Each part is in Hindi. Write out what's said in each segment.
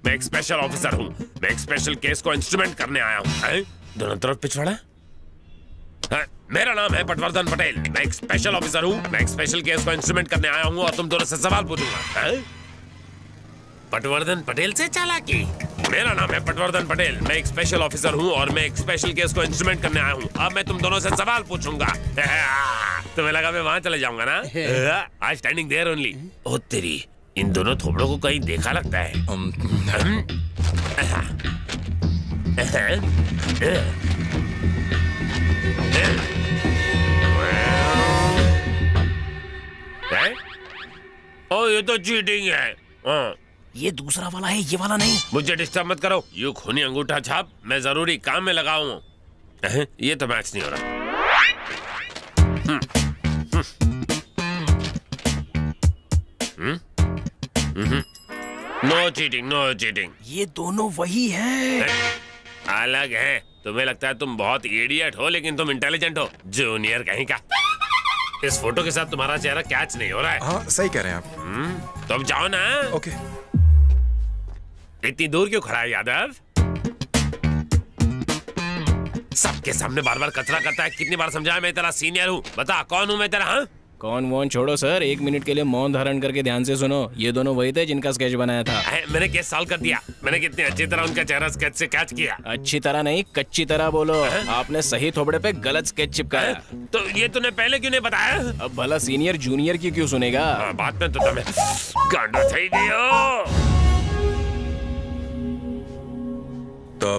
मैं एक स्पेशल ऑफिसर हूँ। मैं एक स्पेशल केस को इंस्ट्रूमेंट करने आया हूँ। दोनों तरफ पिछवाड़ा। मेरा नाम है पटवर्धन पटेल। मैं एक स्पेशल ऑफिसर हूँ। मैं एक स्पेशल केस को इंस्ट्रूमेंट करने आया हूँ और तुम दोनों से सवाल पूछूंगा। पटवर्धन पटेल से चालाकी। मेरा नाम है पटवर्धन पटेल। मैं एक स्पेशल ऑफिसर हूँ और मैं एक स्पेशल केस को इंस्ट्रूमेंट करने आया हूँ। अब मैं तुम दोनों से सवाल पूछूंगा। तुम्हें लगा मैं वहां चले जाऊंगा ना? आई स्टैंडिंग देयर ओनली। ओ तेरी, इन दोनों थोबड़ों को कहीं देखा लगता है। ओ ये तो चीटिंग है। ये दूसरा वाला है, ये वाला नहीं। मुझे डिस्टर्ब मत करो। यू खूनी अंगूठा छाप, मैं जरूरी काम में लगा हूँ। ये तो मैच नहीं हो रहा। No cheating, no cheating. ये दोनों वही है। अलग है। तुम्हें लगता है तुम बहुत इडियट हो, लेकिन तुम इंटेलिजेंट हो। जूनियर कहीं का। इस फोटो के साथ तुम्हारा चेहरा कैच नहीं हो रहा है। हाँ सही कह रहे हैं आप। तुम जाओ ना। ओके। इतनी दूर क्यों खड़ा है यादव? सबके सामने बार बार कचरा करता है। कितनी बार समझाया मैं तेरा सीनियर हूँ। बता कौन हूँ मैं तेरा? हाँ, कौन वॉन छोड़ो सर, 1 मिनट के लिए मौन धारण करके ध्यान से सुनो। ये दोनों वही थे जिनका स्केच बनाया था। मैंने केस सॉल्व कर दिया। मैंने कितनी अच्छी तरह उनका चेहरा स्केच से कैच किया। अच्छी तरह नहीं, कच्ची तरह बोलो। आपने सही थोबड़े पे गलत स्केच चिपकाया। तो ये तूने पहले क्यों नहीं बताया? अब भला सीनियर जूनियर की क्यों सुनेगा? बात में तो तुम्हें गांडो थई दियो। तो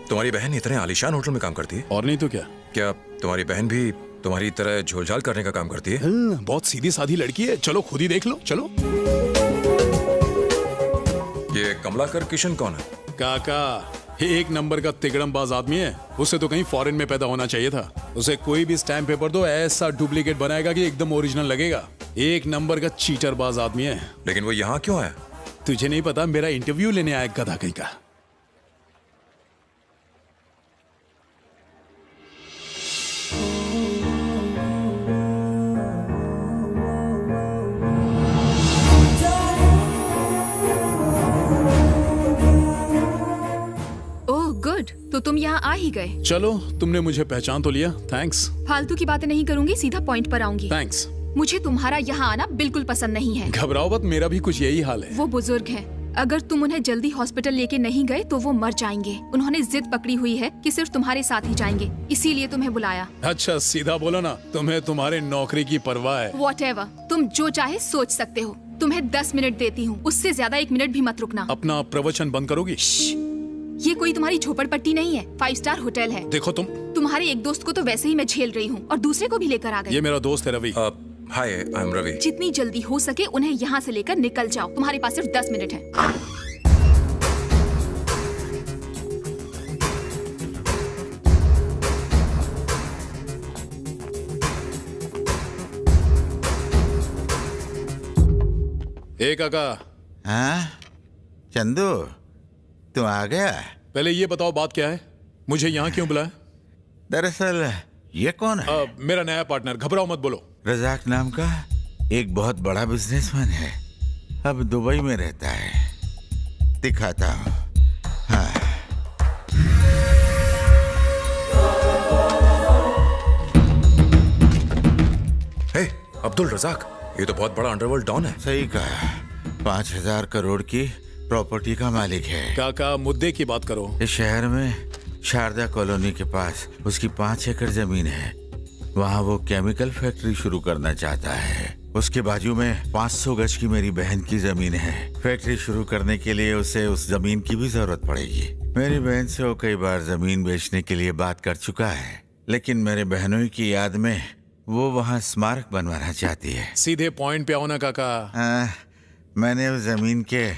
तुम्हारी बहन इतने आलीशान होटल में काम करती है? और नहीं तो क्या। क्या तुम्हारी बहन भी तुम्हारी तरह झोलझाल करने का काम करती है? बहुत सीधी साधी लड़की है। चलो खुद ही देख लो, चलो। ये कमलाकर किशन कौन है? काका, ये 1 नंबर का तिकड़मबाज आदमी है। उसे तो कहीं फॉरेन में पैदा होना चाहिए था। उसे कोई भी स्टैम्प पेपर दो, ऐसा डुप्लीकेट बनाएगा कि एकदम ओरिजिनल लगेगा। 1 नंबर का चीटरबाज आदमी है। लेकिन वो यहाँ क्यों आया? तुझे नहीं पता? मेरा इंटरव्यू लेने आया गधा कहीं का। तो तुम यहाँ आ ही गए। चलो, तुमने मुझे पहचान तो लिया। थैंक्स। फालतू की बातें नहीं करूंगी, सीधा पॉइंट पर आऊंगी। थैंक्स। मुझे तुम्हारा यहाँ आना बिल्कुल पसंद नहीं है। घबराओ मत, मेरा भी कुछ यही हाल है। वो बुजुर्ग हैं। अगर तुम उन्हें जल्दी हॉस्पिटल लेके नहीं गए तो वो मर जाएंगे। उन्होंने जिद पकड़ी हुई है कि सिर्फ तुम्हारे साथ ही जाएंगे, इसीलिए तुम्हें बुलाया। अच्छा सीधा बोलो ना, तुम्हें तुम्हारे नौकरी की परवाह है। Whatever, तुम जो चाहे सोच सकते हो। तुम्हें 10 मिनट देती हूँ, उससे ज्यादा 1 मिनट भी मत रुकना। अपना प्रवचन बंद करोगी? ये कोई तुम्हारी झोपड़पट्टी नहीं है, 5 स्टार होटल है। देखो तुम्हारे एक दोस्त को तो वैसे ही मैं झेल रही हूँ और दूसरे को भी लेकर आ गए। ये मेरा दोस्त है रवि। हाय, आई एम रवि। जितनी जल्दी हो सके उन्हें यहाँ से लेकर निकल जाओ। तुम्हारे पास सिर्फ 10 मिनट है। काका। हाँ चंदू, तू आ गया? पहले ये बताओ बात क्या है? मुझे यहाँ क्यों बुलाया? दरअसल ये कौन है? मेरा नया पार्टनर। घबराओ मत, बोलो। रजाक नाम का एक बहुत बड़ा बिजनेसमैन है। अब दुबई में रहता है। दिखाता हूँ। हाँ। हे, अब्दुल रजाक, ये तो बहुत बड़ा अंडरवर्ल्ड डॉन है। सही कहा। 5000 करोड़ की प्रॉपर्टी का मालिक है। काका, मुद्दे की बात करो। इस शहर में शारदा कॉलोनी के पास उसकी 5 एकड़ जमीन है। वहाँ वो केमिकल फैक्ट्री शुरू करना चाहता है। उसके बाजू में 500 गज की मेरी बहन की जमीन है। फैक्ट्री शुरू करने के लिए उसे उस जमीन की भी जरूरत पड़ेगी। मेरी बहन से वो कई बार जमीन बेचने के लिए बात कर चुका है, लेकिन मेरे बहनों की याद में वो वहाँ स्मारक बनवाना चाहती है। सीधे पॉइंट पे आओ ना काका। मैंने उस जमीन के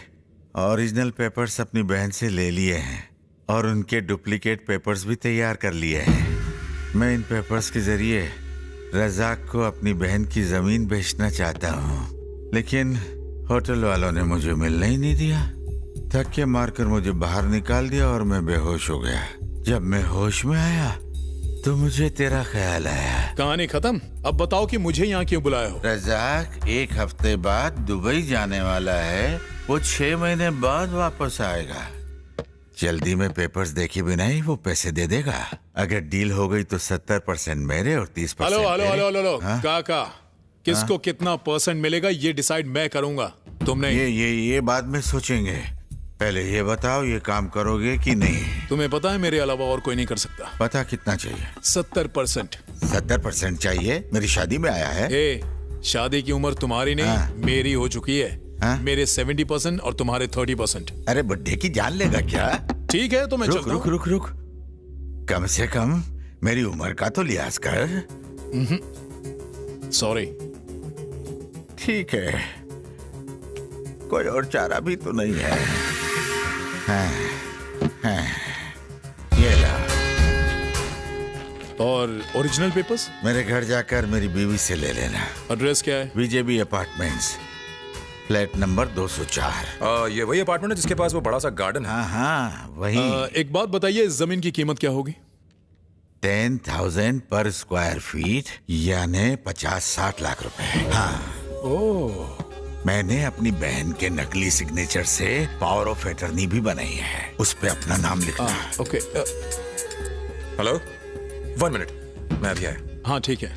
ओरिजिनल पेपर्स अपनी बहन से ले लिए हैं और उनके डुप्लीकेट पेपर्स भी तैयार कर लिए हैं। मैं इन पेपर्स के जरिए रजाक को अपनी बहन की जमीन बेचना चाहता हूँ, लेकिन होटल वालों ने मुझे मिलने ही नहीं दिया। धक्के मारकर मुझे बाहर निकाल दिया और मैं बेहोश हो गया। जब मैं होश में आया तो मुझे तेरा ख्याल आया। कहानी खत्म। अब बताओ कि मुझे यहाँ क्यों बुलाया हो? रजाक 1 हफ्ते बाद दुबई जाने वाला है। वो 6 महीने बाद वापस आएगा। जल्दी में पेपर्स देखे बिना ही वो पैसे दे देगा। अगर डील हो गई तो 70% मेरे और 30% हेलो हेलो तेरे। हेलो हेलो हाँ? काका, किसको कितना परसेंट मिलेगा ये डिसाइड मैं करूंगा, तुम नहीं। ये बाद में सोचेंगे। पहले ये बताओ, ये काम करोगे कि नहीं? तुम्हें पता है मेरे अलावा और कोई नहीं कर सकता। पता कितना चाहिए? 70%। 70% चाहिए? मेरी शादी में आया है। ए, शादी की उम्र तुम्हारी नहीं हाँ। मेरी हो चुकी है। हाँ? मेरे 70% और तुम्हारे 30%। अरे बुड्ढे की जान लेगा क्या? ठीक है तो मैं रुक चलता रुक हूँ। रुक रुक, कम से कम मेरी उम्र का तो लिहाज कर। सॉरी। ठीक है, कोई और चारा भी तो नहीं है। हाँ, हाँ, ये ला। और ओरिजिनल पेपर्स? मेरे घर जाकर मेरी बीवी से ले लेना। एड्रेस क्या है? BJB apartments, flat number 204। ये वही अपार्टमेंट है जिसके पास वो बड़ा सा गार्डन है। हाँ हाँ वही। एक बात बताइए, इस जमीन की कीमत क्या होगी? 10,000 पर स्क्वायर फीट, यानी 50-60 लाख रुपए। हाँ। ओह, मैंने अपनी बहन के नकली सिग्नेचर से पावर ऑफ अटर्नी भी बनाई है। उस पे अपना नाम लिखना। ओके। हेलो, 1 मिनट, मैं अभी आया। हाँ ठीक है।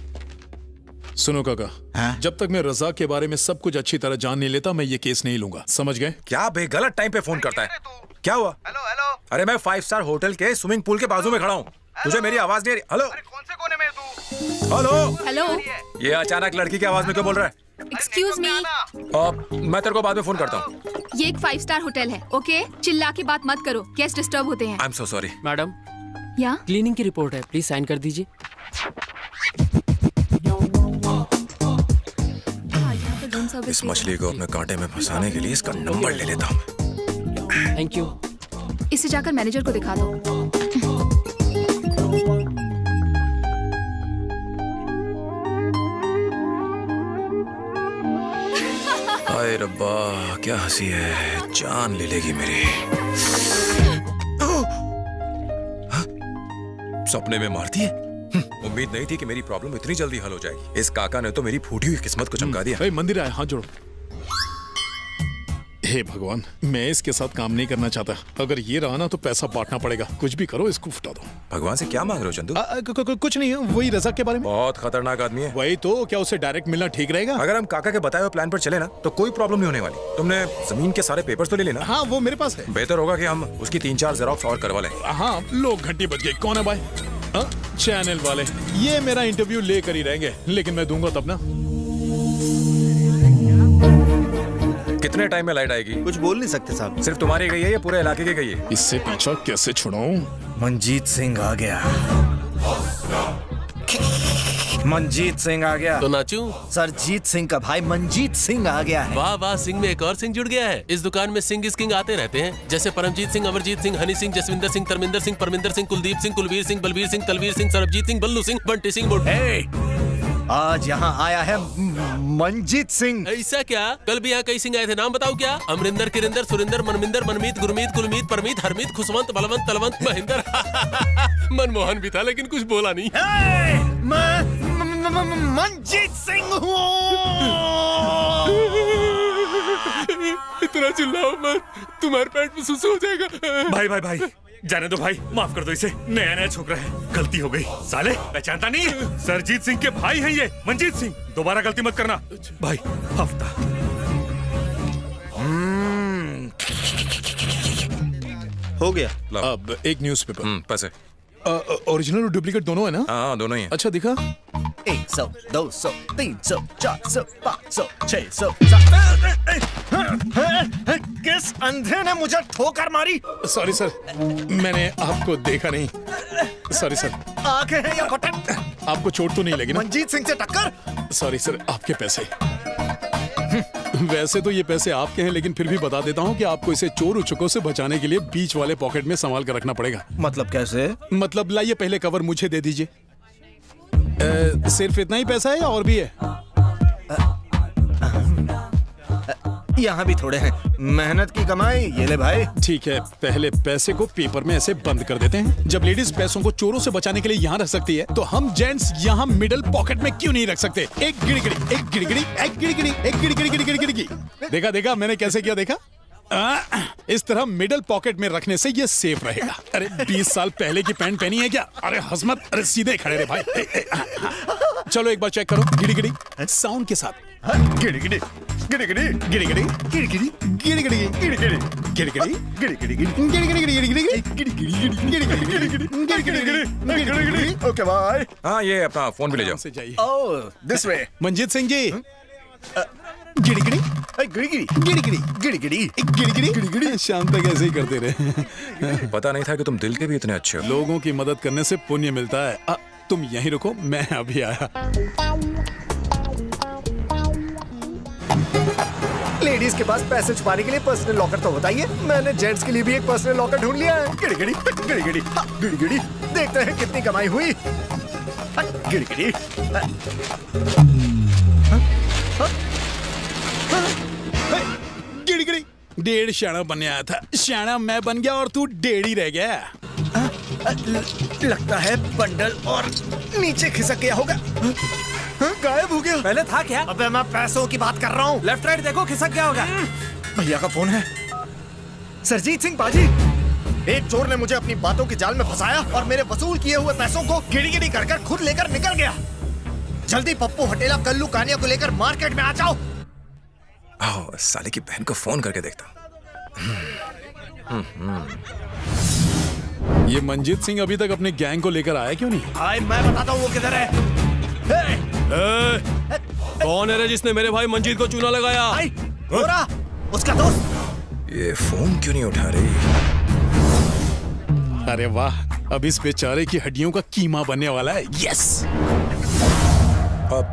सुनो काका, हाँ? जब तक मैं रजा के बारे में सब कुछ अच्छी तरह जान नहीं लेता मैं ये केस नहीं लूंगा, समझ गए? क्या बे, गलत टाइम पे फोन करता है। क्या हुआ? Hello hello. अरे मैं 5 स्टार होटल के स्विमिंग पूल के बाजू में खड़ा हूँ। तुझे मेरी आवाज नहीं आ रही? हेलो अरे कौन से कोने में है तू? हेलो। हेलो, ये अचानक लड़की की आवाज में क्यों बोल रहा है? Excuse me. मैं तेरे को बाद में फोन करता हूँ। ये एक 5 स्टार होटल है, ओके? चिल्ला के बात मत करो, गेस्ट डिस्टर्ब होते हैं। I am so sorry. Madam, या क्लीनिंग की रिपोर्ट है, प्लीज साइन कर दीजिए। इस मछली को अपने कांटे में फंसाने के लिए इसका नंबर ले लेता हूँ। Thank you. इसे जाकर मैनेजर को दिखा दो। हाय रब्बा, क्या हंसी है, जान ले लेगी मेरी। हाँ? सपने में मारती है। उम्मीद नहीं थी कि मेरी प्रॉब्लम इतनी जल्दी हल हो जाएगी। इस काका ने तो मेरी फूटी हुई किस्मत को चमका दिया। ए, मंदिर आए, हाथ जोड़ो। हे भगवान, मैं इसके साथ काम नहीं करना चाहता। अगर ये रहा ना तो पैसा बांटना पड़ेगा। कुछ भी करो, इसको फुटा दो। भगवान से क्या मांग रहे हो चंदू? कुछ नहीं है, वही रजा के बारे में। बहुत खतरनाक आदमी है। वही तो, क्या उसे डायरेक्ट मिलना ठीक रहेगा? अगर हम काका के बताए हुए प्लान पर चले ना तो कोई प्रॉब्लम नहीं होने वाली। तुमने जमीन के सारे पेपर्स तो ले लेना। हाँ वो मेरे पास है। बेहतर होगा कि हम उसकी 3-4 जेरॉक्स और करवा लें। हाँ, लोग घंटी बज गई। कौन है भाई? चैनल वाले। ये मेरा इंटरव्यू लेकर ही रहेंगे, लेकिन मैं दूंगा तब ना। कितने टाइम में लाइट आएगी? कुछ बोल नहीं सकते साहब। सिर्फ तुम्हारी गई है या पूरे इलाके की गई है? इससे पीछा कैसे छुड़ाऊं? मनजीत सिंह आ गया। मनजीत सिंह आ गया। तो नाचूं? सरजीत सिंह का भाई मनजीत सिंह आ गया है। वाह वाह, सिंह में एक और सिंह जुड़ गया है। इस दुकान में सिंह इस किंग आते रहते हैं, जैसे परमजीत सिंह, अमरजीत सिंह, हनी सिंह, जसविंदर सिंह, धर्मेंद्र सिंह, परमिंदर सिंह, कुलदीप सिंह, कुलवीर सिंह, बलवीर सिंह, तलवीर सिंह, सरबजीत सिंह, बल्लू सिंह, बंटी सिंह, आज यहाँ आया है मनजीत सिंह। ऐसा क्या? कल भी यहाँ कई सिंह आए थे, नाम बताओ क्या? अमरिंदर, किरिंदर, सुरिंदर, मनमिंदर, मनमीत, गुरमीत, कुलमीत, परमीत, हरमीत, खुशवंत, बलवंत, तलवंत, महेंद्र। मनमोहन भी था लेकिन कुछ बोला नहीं। मनजीत सिंह हूँ। इतना चिल्लाओ मत, तुम्हारे पेट में सुसु हो जाएगा। भाई भाई भाई, जाने दो भाई, माफ कर दो इसे। नया नया छोकरा है, गलती हो गई। साले पहचानता नहीं है? सरजीत सिंह के भाई हैं ये, मनजीत सिंह। दोबारा गलती मत करना भाई। हफ्ता हो गया। अब एक न्यूज़पेपर। पैसे। ओरिजिनल और डुप्लीकेट दोनों है ना? हाँ दोनों ही हैं। अच्छा दिखा। 100, 200, 300, 400, 500, 600। किस अंधे ने मुझे ठोकर मारी? सॉरी सर, मैंने आपको देखा नहीं। Sorry sir. आंखें हैं या बटन? आपको चोट तो नहीं लगी ना? मनजीत सिंह से टक्कर? सॉरी सर, आपके पैसे। वैसे तो ये पैसे आपके हैं, लेकिन फिर भी बता देता हूँ कि आपको इसे चोर उचकों से बचाने के लिए बीच वाले पॉकेट में संभाल कर रखना पड़ेगा। मतलब कैसे? मतलब लाइए, पहले कवर मुझे दे दीजिए। सिर्फ इतना ही पैसा है या और भी है? यहाँ भी थोड़े हैं। मेहनत की कमाई, ये ले भाई। ठीक है, पहले पैसे को पेपर में ऐसे बंद कर देते हैं। जब लेडीज पैसों को चोरों से बचाने के लिए यहाँ रख सकती है, तो हम जेंट्स यहाँ मिडिल पॉकेट में क्यों नहीं रख सकते? एक गिड़गिड़ी, एक गिड़गिड़ी, एक गिड़गिड़ी, एक गिड़गिड़ी, गिड़गिड़ी, गिड़गिड़ी। देखा देखा मैंने कैसे किया, देखा? इस तरह मिडिल पॉकेट में रखने से ये सेफ रहेगा। अरे 20 साल पहले की पैंट पहनी है क्या? अरे हजमत, अरे सीधे खड़े रहे भाई। चलो एक बार चेक करो, गिड़ी गिड़ी साउंड के साथ। गिड़गिड़ी, गिड़गिड़ी, गिड़गिड़ी, गिड़गिड़ी, गिड़गिड़ी, गिड़गिड़ी, गिड़गिड़ी, गिड़गिड़ी, गिड़गिड़ी, गिड़गिड़ी। Okay bye. हाँ, ये अपना फोन भी ले जाओ। से जाइए। Oh, this way. Manjeet Singh ji, गिड़गिड़ी, गिड़गिड़ी, गिड़गिड़ी, गिड़गिड़ी, गिड़गिड़ी, गिड़गिड़ी। शाम तक ऐसे ही करते रहे। पता नहीं था कि तुम दिल के भी इतने अच्छे हो। लोगों की मदद करने से पुण्य मिलता है। तुम यहीं रुको, मैं अभी आया। लेडीज के पास पैसे छुपाने के लिए पर्सनल लॉकर तो बताइए। मैंने जेंट्स के लिए भी एक पर्सनल लॉकर ढूंढ लिया है। गिड़गिड़ी, गिड़गिड़ी, गिड़गिड़ी। देखते हैं कितनी कमाई हुई। गिड़गिड़ी। गिड़गिड़ी, डेढ़ शाना बनने आया था। शाना मैं बन गया और तू डेढ़ ही रह गया। लगता है बंडल और नीचे खिसक गया होगा। गायब हो गया। पहले था क्या? अबे मैं पैसों की बात कर रहा हूँ। लेफ्ट राइट देखो, खिसक गया होगा। भैया का फोन है। सरजीत सिंह बाजी, एक चोर ने मुझे अपनी बातों के जाल में फंसाया और मेरे वसूल किए हुए पैसों को गिड़ी गिड़ी कर खुद लेकर निकल गया। जल्दी पप्पू हटेला कल्लू कानिया को लेकर मार्केट में आ जाओ। आओ, साले की बहन को फोन करके देखता हूँ। ये मंजीत सिंह अभी तक अपने गैंग को लेकर आया क्यों नहीं? हाय, मैं बताता हूँ वो किधर है। कौन है रे जिसने मेरे भाई मंजीत को चूना लगाया? हाय, गोरा, उसका दोस्त। ये फोन क्यों नहीं उठा रही? अरे वाह, अब इस बेचारे की हड्डियों का कीमा बनने वाला है। यस। अब